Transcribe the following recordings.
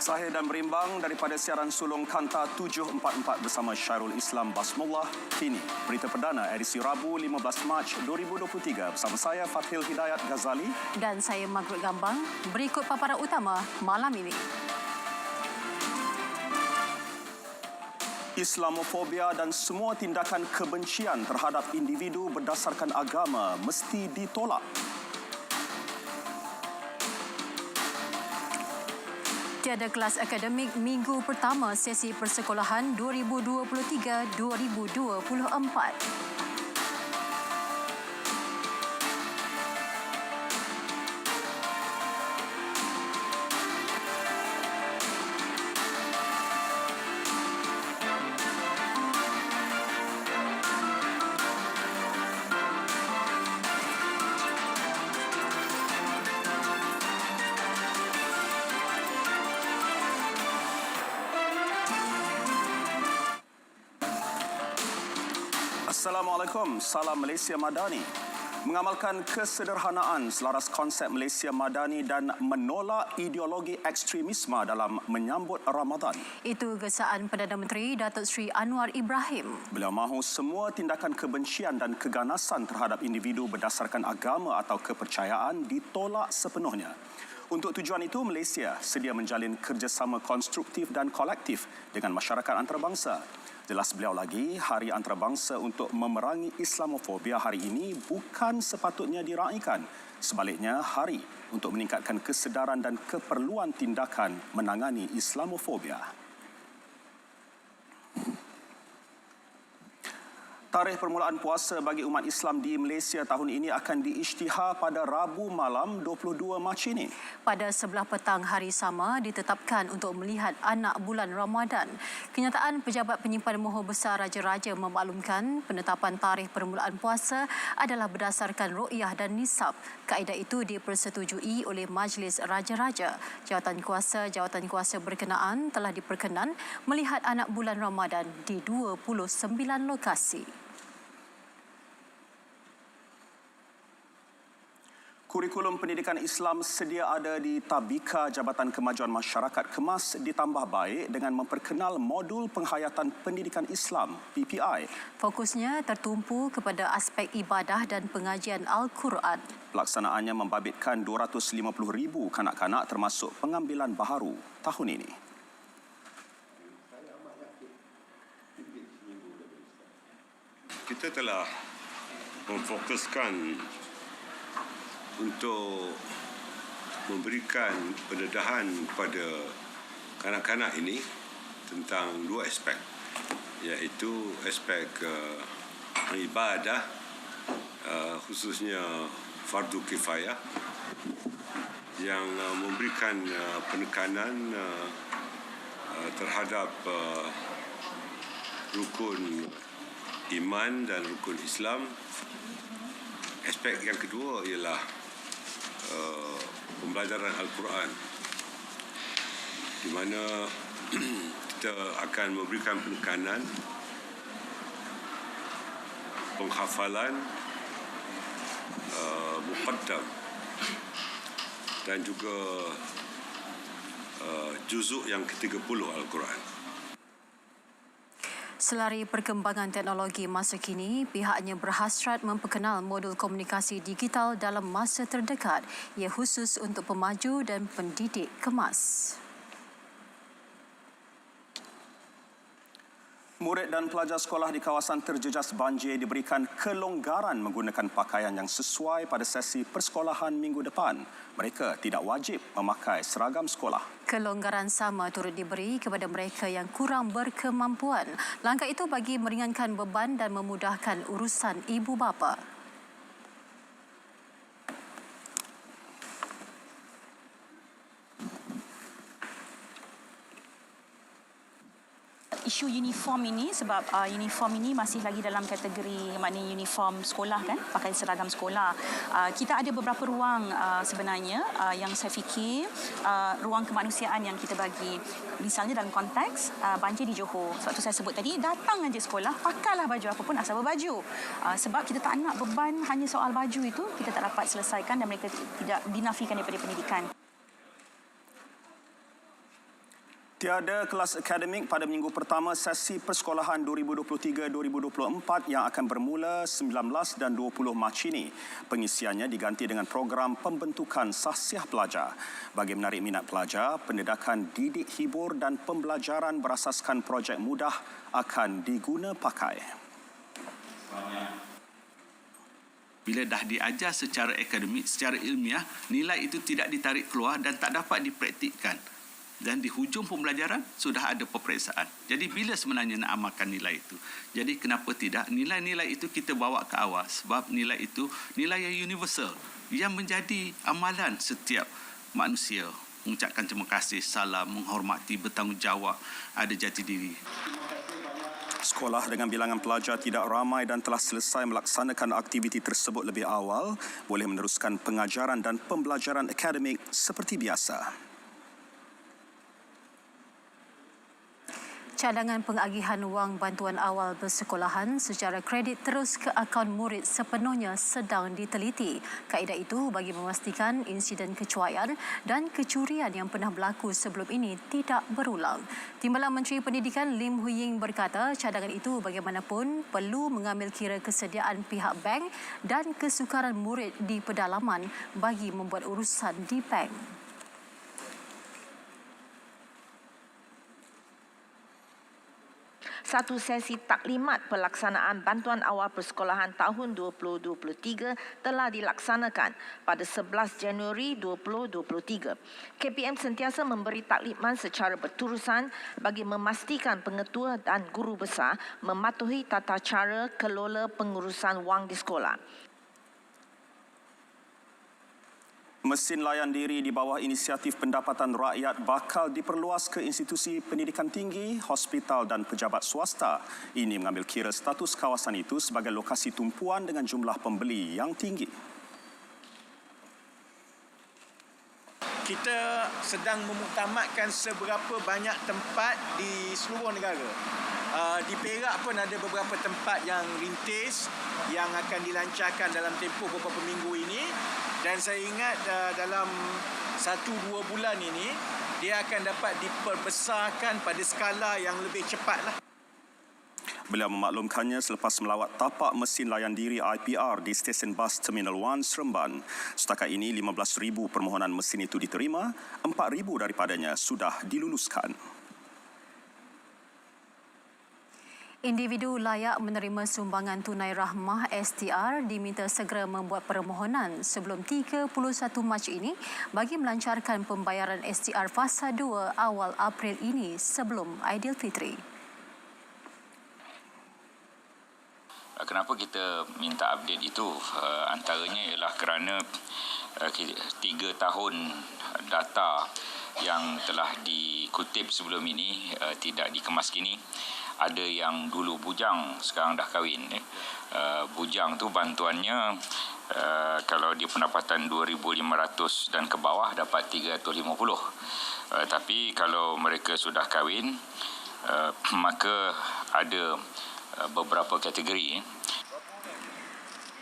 Sahih dan berimbang daripada siaran sulung Kanta 744 bersama Syairul Islam Basmullah. Kini, berita perdana edisi Rabu 15 Mac 2023 bersama saya Fathil Hidayat Ghazali dan saya Margaret Gambang. Berikut paparan utama malam ini. Islamofobia dan semua tindakan kebencian terhadap individu berdasarkan agama mesti ditolak. Tiada kelas akademik minggu pertama sesi persekolahan 2023-2024. Assalamualaikum, salam Malaysia Madani. Mengamalkan kesederhanaan selaras konsep Malaysia Madani dan menolak ideologi ekstremisme dalam menyambut Ramadan. Itu gesaan Perdana Menteri Datuk Seri Anwar Ibrahim. Beliau mahu semua tindakan kebencian dan keganasan terhadap individu berdasarkan agama atau kepercayaan ditolak sepenuhnya. Untuk tujuan itu, Malaysia sedia menjalin kerjasama konstruktif dan kolektif dengan masyarakat antarabangsa. Jelas beliau lagi, Hari Antarabangsa untuk memerangi Islamofobia hari ini bukan sepatutnya diraikan. Sebaliknya, hari untuk meningkatkan kesedaran dan keperluan tindakan menangani Islamofobia. Tarikh permulaan puasa bagi umat Islam di Malaysia tahun ini akan diisytihar pada Rabu malam 22 Mac ini. Pada sebelah petang hari sama ditetapkan untuk melihat anak bulan Ramadan. Kenyataan Pejabat Penyimpanan Mohor Besar Raja-Raja memaklumkan penetapan tarikh permulaan puasa adalah berdasarkan ru'yah dan nisab. Kaedah itu dipersetujui oleh Majlis Raja-Raja. Jawatan kuasa berkenaan telah diperkenan melihat anak bulan Ramadan di 29 lokasi. Kurikulum pendidikan Islam sedia ada di Tabika Jabatan Kemajuan Masyarakat Kemas ditambah baik dengan memperkenal modul penghayatan pendidikan Islam PPI. Fokusnya tertumpu kepada aspek ibadah dan pengajian Al-Quran. Pelaksanaannya membabitkan 250,000 kanak-kanak termasuk pengambilan baharu tahun ini. Kita telah memfokuskan untuk memberikan pendedahan kepada kanak-kanak ini tentang dua aspek, iaitu aspek ibadah, khususnya fardu kifayah, yang memberikan penekanan terhadap rukun iman dan rukun Islam. Aspek yang kedua ialah pembelajaran Al-Quran, di mana kita akan memberikan penekanan penghafalan muqaddam dan juga juzuk yang ke-30 Al-Quran. Selari perkembangan teknologi masa kini, pihaknya berhasrat memperkenal modul komunikasi digital dalam masa terdekat, ia khusus untuk pemaju dan pendidik Kemas. Murid dan pelajar sekolah di kawasan terjejas banjir diberikan kelonggaran menggunakan pakaian yang sesuai pada sesi persekolahan minggu depan. Mereka tidak wajib memakai seragam sekolah. Kelonggaran sama turut diberi kepada mereka yang kurang berkemampuan. Langkah itu bagi meringankan beban dan memudahkan urusan ibu bapa. Isu uniform ini sebab uniform ini masih lagi dalam kategori maknanya uniform sekolah kan, pakai seragam sekolah. Kita ada beberapa ruang sebenarnya yang saya fikir ruang kemanusiaan yang kita bagi. Misalnya dalam konteks banjir di Johor. Sebab tu saya sebut tadi, datang aja sekolah, pakailah baju apa pun asal berbaju. Sebab kita tak nak beban hanya soal baju itu kita tak dapat selesaikan dan mereka tidak dinafikan daripada pendidikan. Tiada kelas akademik pada minggu pertama sesi persekolahan 2023-2024 yang akan bermula 19 dan 20 Mac ini. Pengisiannya diganti dengan program pembentukan sahsiah pelajar. Bagi menarik minat pelajar, pendedakan didik hibur dan pembelajaran berasaskan projek mudah akan diguna pakai. Bila dah diajar secara akademik, secara ilmiah, nilai itu tidak ditarik keluar dan tak dapat dipraktikkan. Dan di hujung pembelajaran sudah ada peperiksaan. Jadi bila sebenarnya nak amalkan nilai itu? Jadi kenapa tidak nilai-nilai itu kita bawa ke awal? Sebab nilai itu nilai yang universal yang menjadi amalan setiap manusia. Mengucapkan terima kasih, salam, menghormati, bertanggungjawab, ada jati diri. Sekolah dengan bilangan pelajar tidak ramai dan telah selesai melaksanakan aktiviti tersebut lebih awal boleh meneruskan pengajaran dan pembelajaran akademik seperti biasa. Cadangan pengagihan wang bantuan awal persekolahan secara kredit terus ke akaun murid sepenuhnya sedang diteliti. Kaedah itu bagi memastikan insiden kecuaian dan kecurian yang pernah berlaku sebelum ini tidak berulang. Timbalan Menteri Pendidikan Lim Hui Ying berkata cadangan itu bagaimanapun perlu mengambil kira kesediaan pihak bank dan kesukaran murid di pedalaman bagi membuat urusan di bank. Satu sesi taklimat pelaksanaan bantuan awal persekolahan tahun 2023 telah dilaksanakan pada 11 Januari 2023. KPM sentiasa memberi taklimat secara berterusan bagi memastikan pengetua dan guru besar mematuhi tata cara kelola pengurusan wang di sekolah. Mesin layan diri di bawah inisiatif pendapatan rakyat bakal diperluas ke institusi pendidikan tinggi, hospital dan pejabat swasta. Ini mengambil kira status kawasan itu sebagai lokasi tumpuan dengan jumlah pembeli yang tinggi. Kita sedang memuktamadkan seberapa banyak tempat di seluruh negara. Di Perak pun ada beberapa tempat yang rintis yang akan dilancarkan dalam tempoh beberapa minggu ini. Dan saya ingat dalam 1-2 bulan ini, dia akan dapat diperbesarkan pada skala yang lebih cepatlah. Beliau memaklumkannya selepas melawat tapak mesin layan diri IPR di stesen bas Terminal 1 Seremban. Setakat ini 15,000 permohonan mesin itu diterima, 4,000 daripadanya sudah diluluskan. Individu layak menerima sumbangan tunai rahmah STR diminta segera membuat permohonan sebelum 31 Mac ini bagi melancarkan pembayaran STR fasa 2 awal April ini sebelum Aidilfitri. Kenapa kita minta update itu? Antaranya ialah kerana 3 tahun data yang telah dikutip sebelum ini tidak dikemas kini. Ada yang dulu bujang, sekarang dah kahwin. Bujang tu bantuannya kalau dia pendapatan 2,500 dan ke bawah dapat 350. Tapi kalau mereka sudah kahwin, maka ada beberapa kategori.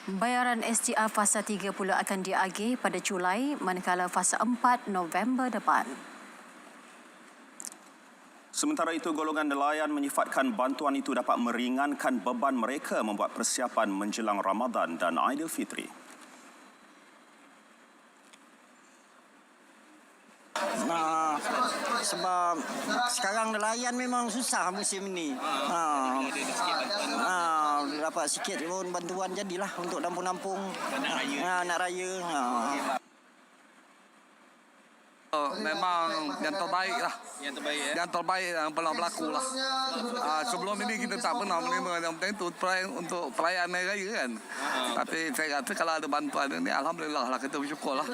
Bayaran STR fasa 3 pula akan diagih pada Julai manakala fasa 4 November depan. Sementara itu, golongan nelayan menyifatkan bantuan itu dapat meringankan beban mereka membuat persiapan menjelang Ramadan dan Aidilfitri. Sebab sekarang nelayan memang susah musim ini. Dapat sikit pun bantuan jadilah untuk nampung-nampung nak raya. Memang yang terbaik lah. Yang terbaik yang pernah berlaku lah. Sebelum ini kita tak pernah menerima yang penting untuk perayaan Hari Raya kan. Tapi saya kata kalau ada bantuan ini, Alhamdulillah lah, kita bersyukur lah.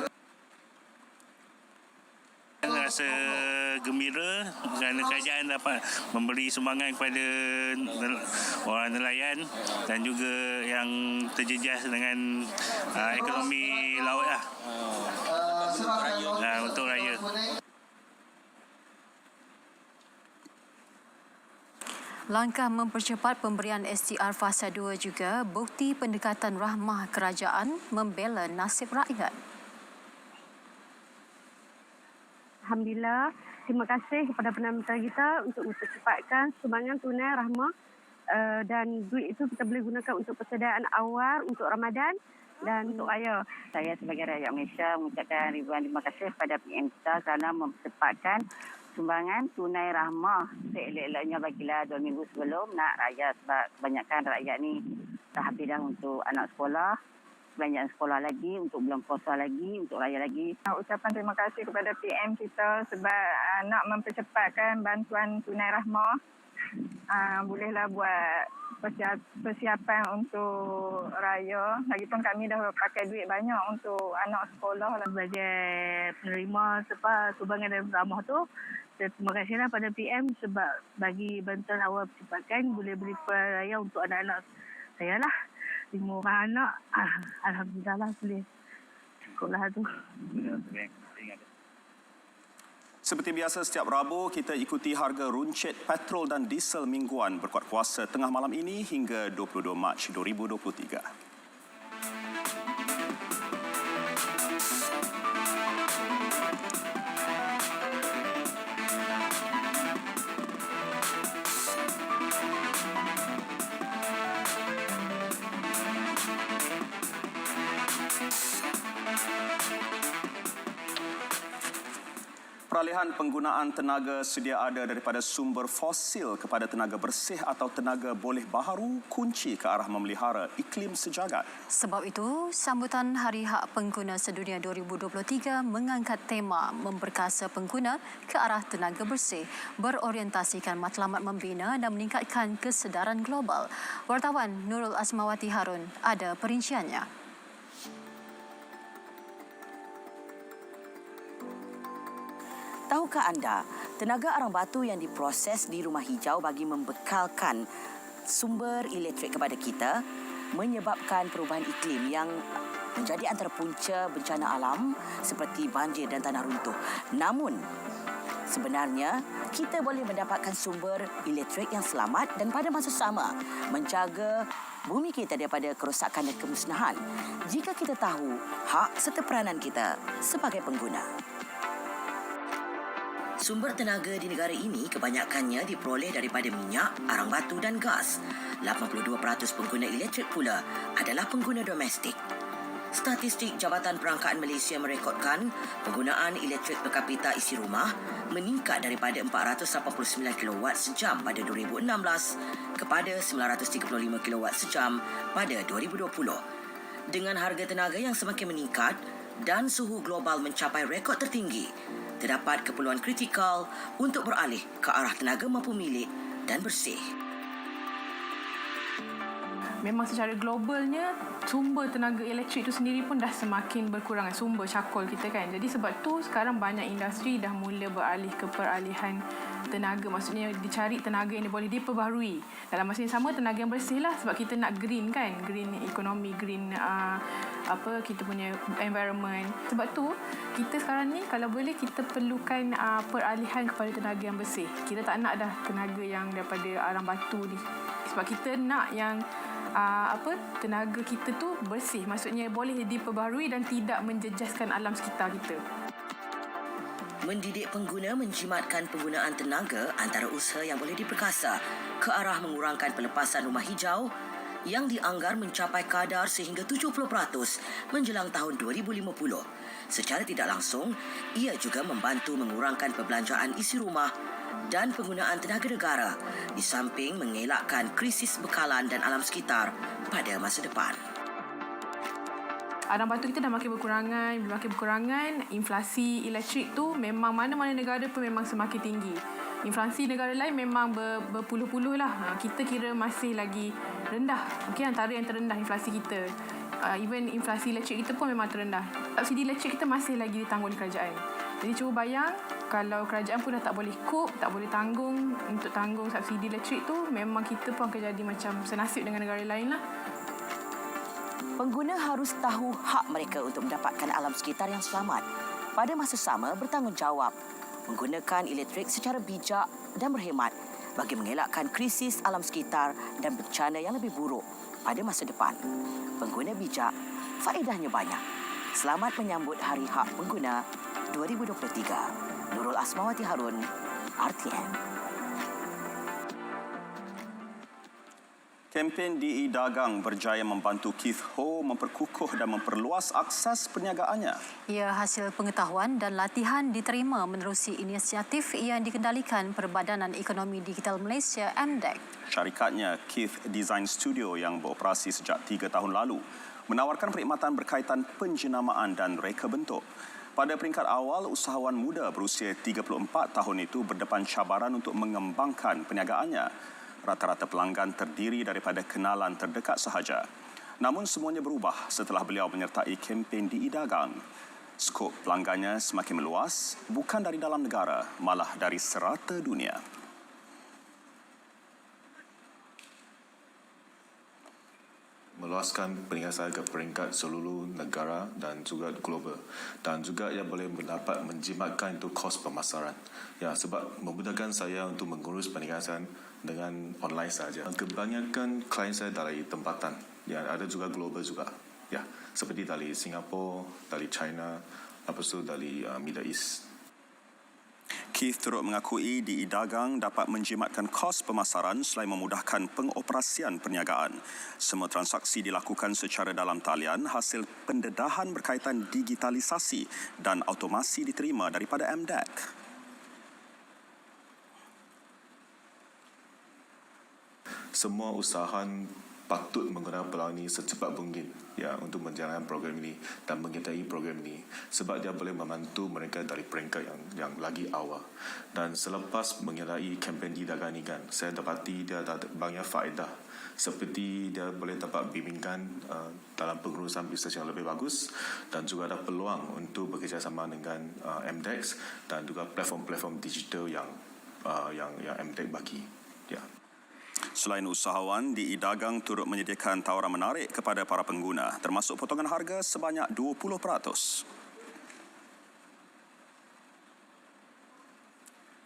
Rasa gembira kerana kerajaan dapat memberi sumbangan kepada orang nelayan dan juga yang terjejas dengan ekonomi laut lah. Untuk raya. Langkah mempercepat pemberian STR fasa 2 juga bukti pendekatan rahmah kerajaan membela nasib rakyat. Alhamdulillah, terima kasih kepada Perdana Menteri kita untuk mempercepatkan sumbangan tunai rahmah dan duit itu kita boleh gunakan untuk persediaan awal untuk Ramadan dan untuk raya. Saya sebagai rakyat Malaysia mengucapkan ribuan terima kasih kepada PM kita kerana mempercepatkan sumbangan tunai rahmah seelok-eloknya bagilah 2 minggu sebelum nak raya sebab kebanyakan rakyat ni dah habis dah untuk anak sekolah, belanjaan sekolah lagi, untuk bulan puasa lagi, untuk raya lagi. Ucapan terima kasih kepada PM kita sebab nak mempercepatkan bantuan tunai rahmah. Bolehlah buat persiapan untuk raya. Lagipun kami dah pakai duit banyak untuk anak sekolah. Sebagai penerima sumbangan dari rahmah tu, terima kasihlah pada PM sebab bagi bantuan awal percepatkan boleh beli raya untuk anak-anak saya lah. 5 orang anak, alhamdulillah lah boleh sekolah tu. Seperti biasa setiap Rabu, kita ikuti harga runcit petrol dan diesel mingguan berkuat kuasa tengah malam ini hingga 22 Mac 2023. Peralihan penggunaan tenaga sedia ada daripada sumber fosil kepada tenaga bersih atau tenaga boleh baharu kunci ke arah memelihara iklim sejagat. Sebab itu, sambutan Hari Hak Pengguna Sedunia 2023 mengangkat tema memperkasa pengguna ke arah tenaga bersih, berorientasikan matlamat membina dan meningkatkan kesedaran global. Wartawan Nurul Asmawati Harun ada perinciannya. Tahukah anda, tenaga arang batu yang diproses di rumah hijau bagi membekalkan sumber elektrik kepada kita menyebabkan perubahan iklim yang menjadi antara punca bencana alam seperti banjir dan tanah runtuh. Namun, sebenarnya kita boleh mendapatkan sumber elektrik yang selamat dan pada masa sama menjaga bumi kita daripada kerosakan dan kemusnahan jika kita tahu hak serta peranan kita sebagai pengguna. Sumber tenaga di negara ini kebanyakannya diperoleh daripada minyak, arang batu dan gas. 82% pengguna elektrik pula adalah pengguna domestik. Statistik Jabatan Perangkaan Malaysia merekodkan penggunaan elektrik per kapita isi rumah meningkat daripada 489 kW sejam pada 2016 kepada 935 kW sejam pada 2020. Dengan harga tenaga yang semakin meningkat dan suhu global mencapai rekod tertinggi, terdapat keperluan kritikal untuk beralih ke arah tenaga mampu milik dan bersih. Memang secara globalnya sumber tenaga elektrik itu sendiri pun dah semakin berkurang, sumber cakol kita kan. Jadi sebab tu sekarang banyak industri dah mula beralih ke peralihan tenaga, maksudnya dicari tenaga yang boleh diperbaharui. Dalam masa yang sama tenaga yang bersih lah sebab kita nak green kan, green economy, green kita punya environment. Sebab tu kita sekarang ni kalau boleh kita perlukan peralihan kepada tenaga yang bersih. Kita tak nak dah tenaga yang daripada arang batu ni. Sebab kita nak yang tenaga kita tu bersih, maksudnya boleh diperbaharui dan tidak menjejaskan alam sekitar kita. Mendidik pengguna menjimatkan penggunaan tenaga antara usaha yang boleh diperkasa ke arah mengurangkan pelepasan rumah hijau yang dianggar mencapai kadar sehingga 70% menjelang tahun 2050. Secara tidak langsung, ia juga membantu mengurangkan perbelanjaan isi rumah dan penggunaan tenaga negara di samping mengelakkan krisis bekalan dan alam sekitar pada masa depan. Arang batu kita dah makin berkurangan. Inflasi elektrik tu memang mana-mana negara pun memang semakin tinggi. Inflasi negara lain memang berpuluh-puluh lah. Kita kira masih lagi rendah. Okay, antara yang terendah inflasi kita. Even inflasi elektrik kita pun memang terendah. Subsidi elektrik kita masih lagi ditanggung oleh kerajaan. Jadi cuba bayang kalau kerajaan pun dah tak boleh cope, tak boleh tanggung untuk tanggung subsidi elektrik tu, memang kita pun akan jadi macam senasib dengan negara lain lah. Pengguna harus tahu hak mereka untuk mendapatkan alam sekitar yang selamat. Pada masa sama bertanggungjawab menggunakan elektrik secara bijak dan berhemat bagi mengelakkan krisis alam sekitar dan bencana yang lebih buruk pada masa depan. Pengguna bijak, faedahnya banyak. Selamat menyambut Hari Hak Pengguna 2023. Nurul Asmawati Harun, RTM. Kempen DI Dagang berjaya membantu Keith Ho memperkukuh dan memperluas akses perniagaannya. Ia hasil pengetahuan dan latihan diterima menerusi inisiatif yang dikendalikan Perbadanan Ekonomi Digital Malaysia MDEC. Syarikatnya Keith Design Studio yang beroperasi sejak 3 tahun lalu menawarkan perkhidmatan berkaitan penjenamaan dan reka bentuk. Pada peringkat awal, usahawan muda berusia 34 tahun itu berdepan cabaran untuk mengembangkan perniagaannya. Rata-rata pelanggan terdiri daripada kenalan terdekat sahaja. Namun semuanya berubah setelah beliau menyertai kempen DI Dagang. Skop pelanggannya semakin meluas, bukan dari dalam negara, malah dari serata dunia. Meluaskan perniagaan saya ke peringkat seluruh negara dan juga global, dan juga ia boleh mendapat menjimatkan itu kos pemasaran. Ya, sebab memudahkan saya untuk mengurus perniagaan dengan online saja. Kebanyakan klien saya dari tempatan, ya, ada juga global juga. Ya, seperti dari Singapura, dari China, lepas tu dari Middle East. Keith turut mengakui DI Dagang dapat menjimatkan kos pemasaran selain memudahkan pengoperasian perniagaan. Semua transaksi dilakukan secara dalam talian hasil pendedahan berkaitan digitalisasi dan automasi diterima daripada MDEC. Semua usahawan patut menggunakan peluang ini secepat mungkin, ya, untuk menjalankan program ini dan menyertai program ini, sebab dia boleh membantu mereka dari peringkat yang lagi awal. Dan selepas menyertai kempen DI Dagang ini kan, saya dapati dia ada banyak faedah, seperti dia boleh dapat bimbingan dalam pengurusan bisnes yang lebih bagus, dan juga ada peluang untuk bekerjasama dengan MDEC dan juga platform-platform digital yang MDEC bagi. Ya. Selain usahawan, DI Dagang turut menyediakan tawaran menarik kepada para pengguna, termasuk potongan harga sebanyak 20%.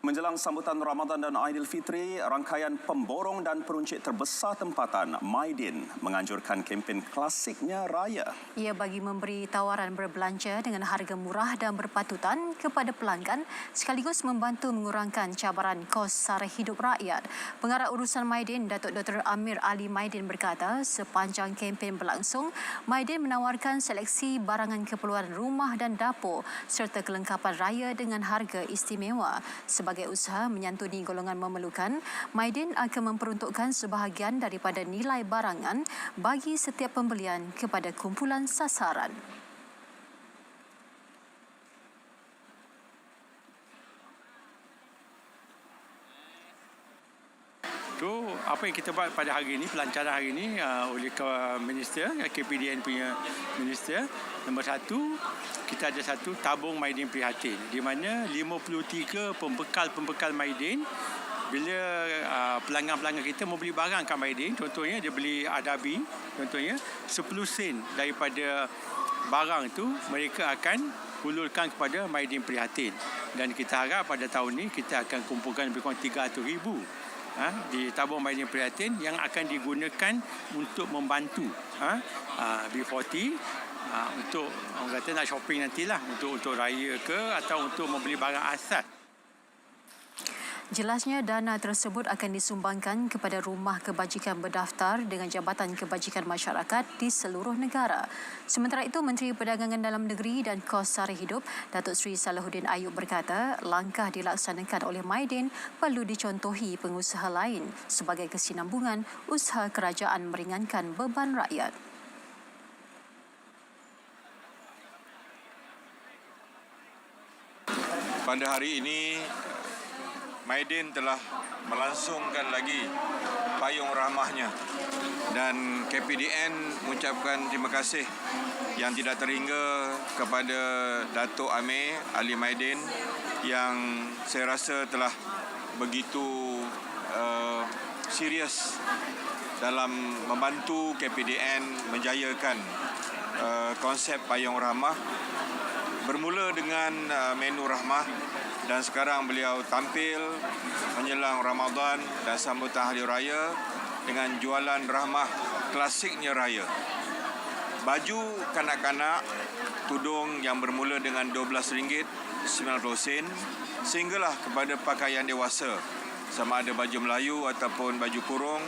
Menjelang sambutan Ramadan dan Aidilfitri, rangkaian pemborong dan peruncit terbesar tempatan, Maidin, menganjurkan kempen klasiknya Raya. Ia bagi memberi tawaran berbelanja dengan harga murah dan berpatutan kepada pelanggan sekaligus membantu mengurangkan cabaran kos sara hidup rakyat. Pengarah urusan Maidin, Datuk Dr. Amir Ali Maidin berkata, sepanjang kempen berlangsung, Maidin menawarkan seleksi barangan keperluan rumah dan dapur serta kelengkapan raya dengan harga istimewa. Sebagai usaha menyantuni golongan memerlukan, Maidin akan memperuntukkan sebahagian daripada nilai barangan bagi setiap pembelian kepada kumpulan sasaran. Itu apa yang kita buat pada hari ini, pelancaran hari ini oleh Minister, KPDN punya Minister. Nombor satu, kita ada satu tabung Maidin Prihatin, di mana 53 pembekal Maidin, bila pelanggan-pelanggan kita mau beli barang kat Maidin, contohnya dia beli Adabi, contohnya 10 sen daripada barang itu mereka akan hulurkan kepada Maidin Prihatin. Dan kita harap pada tahun ini kita akan kumpulkan lebih kurang 300,000 di tabung Maidin Prihatin yang akan digunakan untuk membantu B40 untuk orang kata nak shopping nantilah, untuk raya ke atau untuk membeli barang asas. Jelasnya dana tersebut akan disumbangkan kepada rumah kebajikan berdaftar dengan Jabatan Kebajikan Masyarakat di seluruh negara. Sementara itu, Menteri Perdagangan Dalam Negeri dan Kos Sara Hidup, Datuk Seri Salahuddin Ayub berkata, langkah dilaksanakan oleh Maidin perlu dicontohi pengusaha lain sebagai kesinambungan usaha kerajaan meringankan beban rakyat. Pada hari ini, Maidin telah melangsungkan lagi payung rahmahnya dan KPDN mengucapkan terima kasih yang tidak terhingga kepada Datuk Amir Ali Maidin yang saya rasa telah begitu serius dalam membantu KPDN menjayakan konsep payung rahmah, bermula dengan menu rahmah dan sekarang beliau tampil menjelang Ramadan dan sambutan Hari Raya dengan jualan rahmah klasiknya Raya. Baju kanak-kanak, tudung yang bermula dengan RM12 sen sehinggalah kepada pakaian dewasa sama ada baju Melayu ataupun baju kurung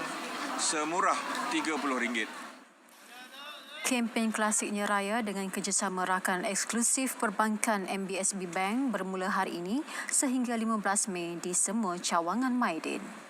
semurah RM30. Kempen klasiknya raya dengan kerjasama rakan eksklusif perbankan MBSB Bank bermula hari ini sehingga 15 Mei di semua cawangan Maidin.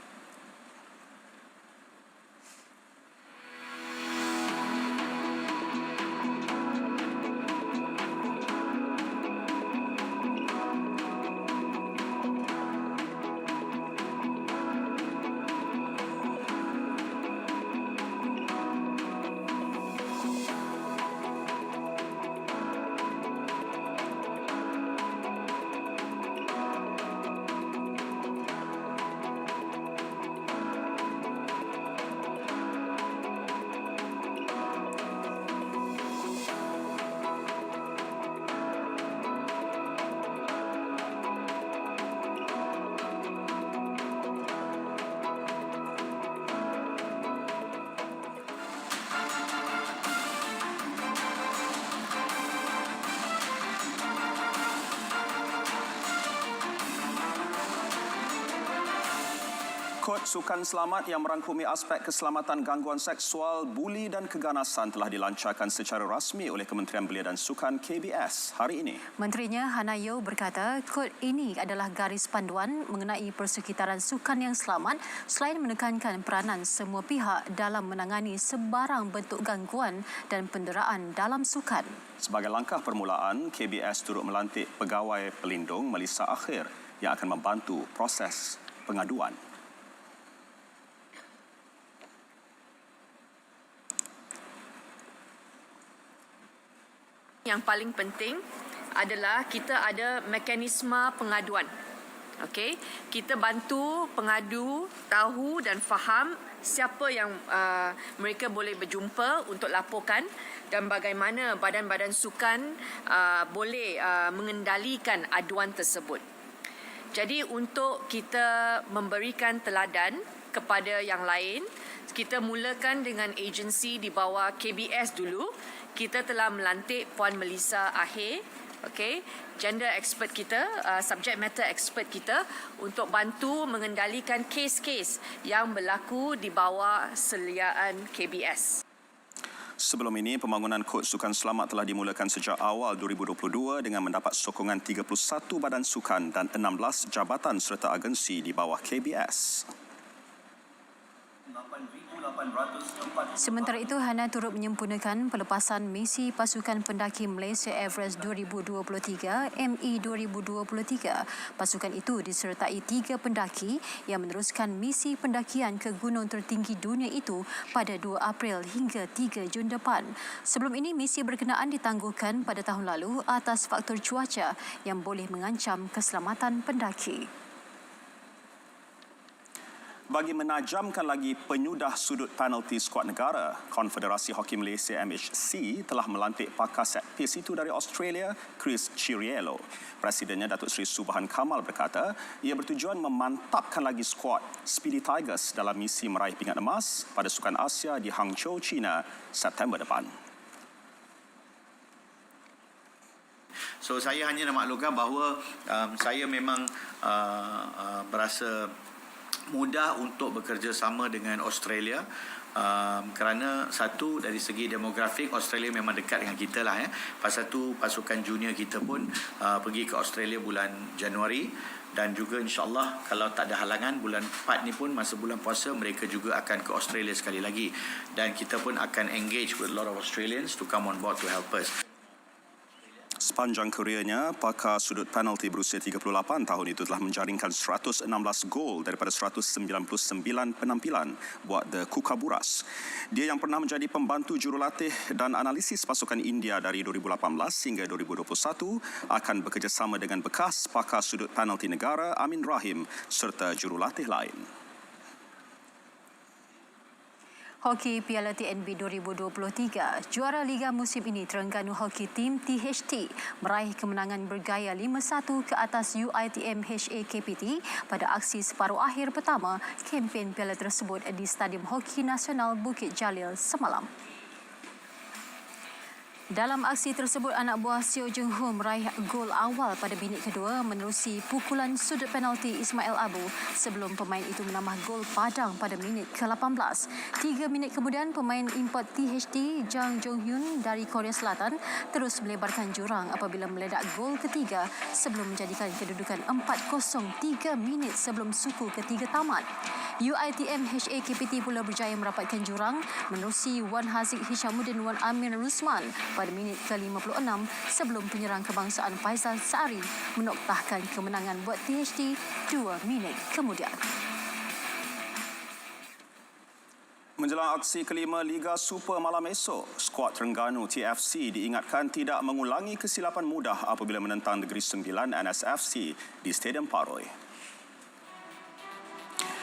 Kod Sukan Selamat yang merangkumi aspek keselamatan gangguan seksual, buli dan keganasan telah dilancarkan secara rasmi oleh Kementerian Belia dan Sukan KBS hari ini. Menterinya Hana Yeoh berkata kod ini adalah garis panduan mengenai persekitaran sukan yang selamat selain menekankan peranan semua pihak dalam menangani sebarang bentuk gangguan dan penderaan dalam sukan. Sebagai langkah permulaan, KBS turut melantik pegawai pelindung Melissa Akhir yang akan membantu proses pengaduan. Yang paling penting adalah kita ada mekanisme pengaduan. Okey, kita bantu pengadu tahu dan faham siapa yang mereka boleh berjumpa untuk laporkan dan bagaimana badan-badan sukan boleh mengendalikan aduan tersebut. Jadi untuk kita memberikan teladan kepada yang lain, kita mulakan dengan agensi di bawah KBS dulu. Kita telah melantik Puan Melissa Akhir, gender expert kita, subject matter expert kita untuk bantu mengendalikan kes-kes yang berlaku di bawah seliaan KBS. Sebelum ini, pembangunan Kod Sukan Selamat telah dimulakan sejak awal 2022 dengan mendapat sokongan 31 badan sukan dan 16 jabatan serta agensi di bawah KBS. Sementara itu, Hana turut menyempurnakan pelepasan misi Pasukan Pendaki Malaysia Everest 2023 ME 2023. Pasukan itu disertai 3 pendaki yang meneruskan misi pendakian ke gunung tertinggi dunia itu pada 2 April hingga 3 Jun depan. Sebelum ini, misi berkenaan ditangguhkan pada tahun lalu atas faktor cuaca yang boleh mengancam keselamatan pendaki. Bagi menajamkan lagi penyudah sudut penalti skuad negara, Konfederasi Hoki Malaysia MHC telah melantik pakar set piece itu dari Australia, Chris Chiriello. Presidennya Datuk Seri Subhan Kamal berkata, ia bertujuan memantapkan lagi skuad Speedy Tigers dalam misi meraih pingat emas pada Sukan Asia di Hangzhou, China, September depan. So saya hanya nak maklumkan bahawa saya memang berasa mudah untuk bekerjasama dengan Australia kerana satu dari segi demografik Australia memang dekat dengan kita lah Pasal tu pasukan junior kita pun pergi ke Australia bulan Januari dan juga insyaAllah kalau tak ada halangan bulan 4 ni pun masa bulan puasa mereka juga akan ke Australia sekali lagi dan kita pun akan engage with a lot of Australians to come on board to help us. Sepanjang karirnya, pakar sudut penalti berusia 38 tahun itu telah menjaringkan 116 gol daripada 199 penampilan buat The Kookaburras. Dia yang pernah menjadi pembantu jurulatih dan analisis pasukan India dari 2018 hingga 2021 akan bekerjasama dengan bekas pakar sudut penalti negara Amin Rahim serta jurulatih lain. Hoki Piala TNB 2023, juara Liga musim ini Terengganu Hoki Team THT meraih kemenangan bergaya 5-1 ke atas UiTM HAKPT pada aksi separuh akhir pertama kempen piala tersebut di Stadium Hoki Nasional Bukit Jalil semalam. Dalam aksi tersebut, anak buah Seo Jung Ho meraih gol awal pada minit kedua menerusi pukulan sudut penalti Ismail Abu sebelum pemain itu menambah gol padang pada minit ke-18. 3 minit kemudian, pemain import THT Jang Jong-hyun dari Korea Selatan terus melebarkan jurang apabila meledak gol ketiga sebelum menjadikan kedudukan 4-0 3 minit sebelum suku ketiga tamat. UiTM HAKPT pula berjaya merapatkan jurang menerusi Wan Haziq Hishamuddin Wan Amir Rusman pada minit ke-56 sebelum penyerang kebangsaan Faisal Sa'ari menoktahkan kemenangan buat THT 2 minit kemudian. Menjelang aksi kelima Liga Super malam esok, skuad Terengganu TFC diingatkan tidak mengulangi kesilapan mudah apabila menentang Negeri Sembilan NSFC di Stadium Paroi.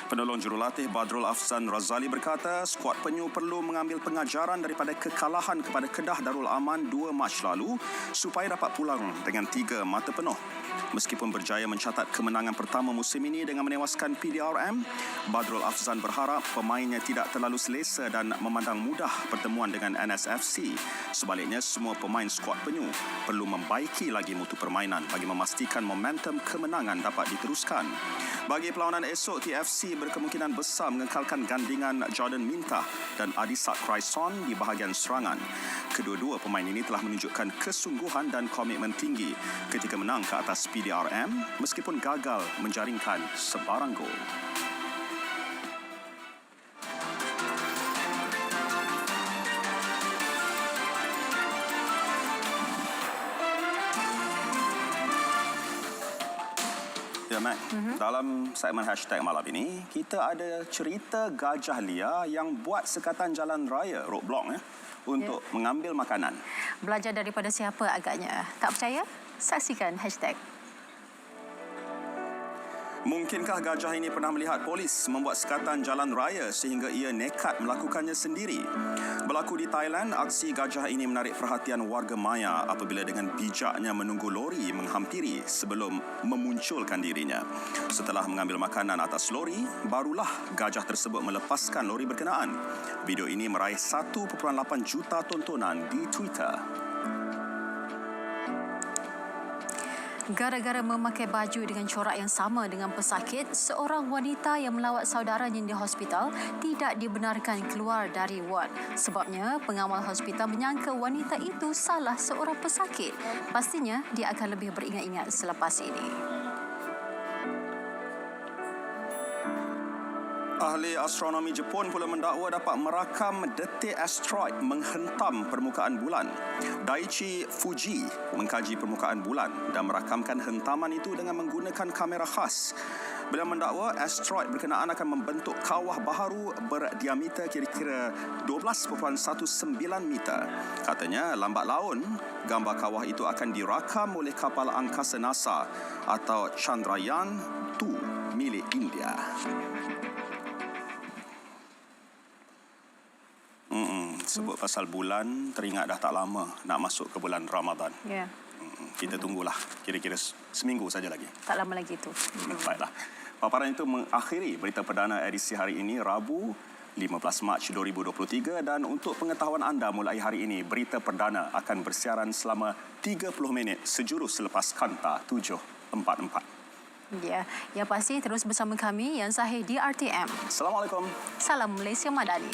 Penolong jurulatih Badrul Afzan Razali berkata skuad penyu perlu mengambil pengajaran daripada kekalahan kepada Kedah Darul Aman 2 Mac lalu supaya dapat pulang dengan 3 mata penuh. Meskipun berjaya mencatat kemenangan pertama musim ini dengan menewaskan PDRM, Badrul Afzan berharap pemainnya tidak terlalu selesa dan memandang mudah pertemuan dengan NSFC. Sebaliknya, semua pemain skuad penyu perlu membaiki lagi mutu permainan bagi memastikan momentum kemenangan dapat diteruskan. Bagi perlawanan esok, TFC berkemungkinan besar mengekalkan gandingan Jordan Mintah dan Adisak Kraison di bahagian serangan. Kedua-dua pemain ini telah menunjukkan kesungguhan dan komitmen tinggi ketika menang ke atas PDRM meskipun gagal menjaringkan sebarang gol. Ya, Mac. Dalam segmen hashtag malam ini, kita ada cerita gajah liar yang buat sekatan jalan raya roadblock untuk mengambil makanan. Belajar daripada siapa agaknya? Tak percaya? Saksikan hashtag. Mungkinkah gajah ini pernah melihat polis membuat sekatan jalan raya sehingga ia nekat melakukannya sendiri? Berlaku di Thailand, aksi gajah ini menarik perhatian warga maya apabila dengan bijaknya menunggu lori menghampiri sebelum memunculkan dirinya. Setelah mengambil makanan atas lori, barulah gajah tersebut melepaskan lori berkenaan. Video ini meraih 1.8 juta tontonan di Twitter. Gara-gara memakai baju dengan corak yang sama dengan pesakit, seorang wanita yang melawat saudaranya di hospital tidak dibenarkan keluar dari ward. Sebabnya, pengawal hospital menyangka wanita itu salah seorang pesakit. Pastinya, dia akan lebih beringat-ingat selepas ini. Ahli astronomi Jepun pula mendakwa dapat merakam detik asteroid menghentam permukaan bulan. Daiichi Fuji mengkaji permukaan bulan dan merakamkan hentaman itu dengan menggunakan kamera khas. Beliau mendakwa asteroid berkenaan akan membentuk kawah baharu berdiameter kira-kira 12.19 meter. Katanya, lambat laun, gambar kawah itu akan dirakam oleh kapal angkasa NASA atau Chandrayaan-2 milik India. Sebut pasal bulan, teringat dah tak lama nak masuk ke bulan Ramadan. Ya. Kita tunggulah kira-kira seminggu saja lagi. Tak lama lagi itu. Baiklah. Paparan itu mengakhiri berita perdana edisi hari ini, Rabu 15 Mac 2023, dan untuk pengetahuan anda mulai hari ini, berita perdana akan bersiaran selama 30 minit sejurus selepas Kanta 744. Ya, yang pasti terus bersama kami Yang Zahir di RTM. Assalamualaikum. Salam Malaysia Madani.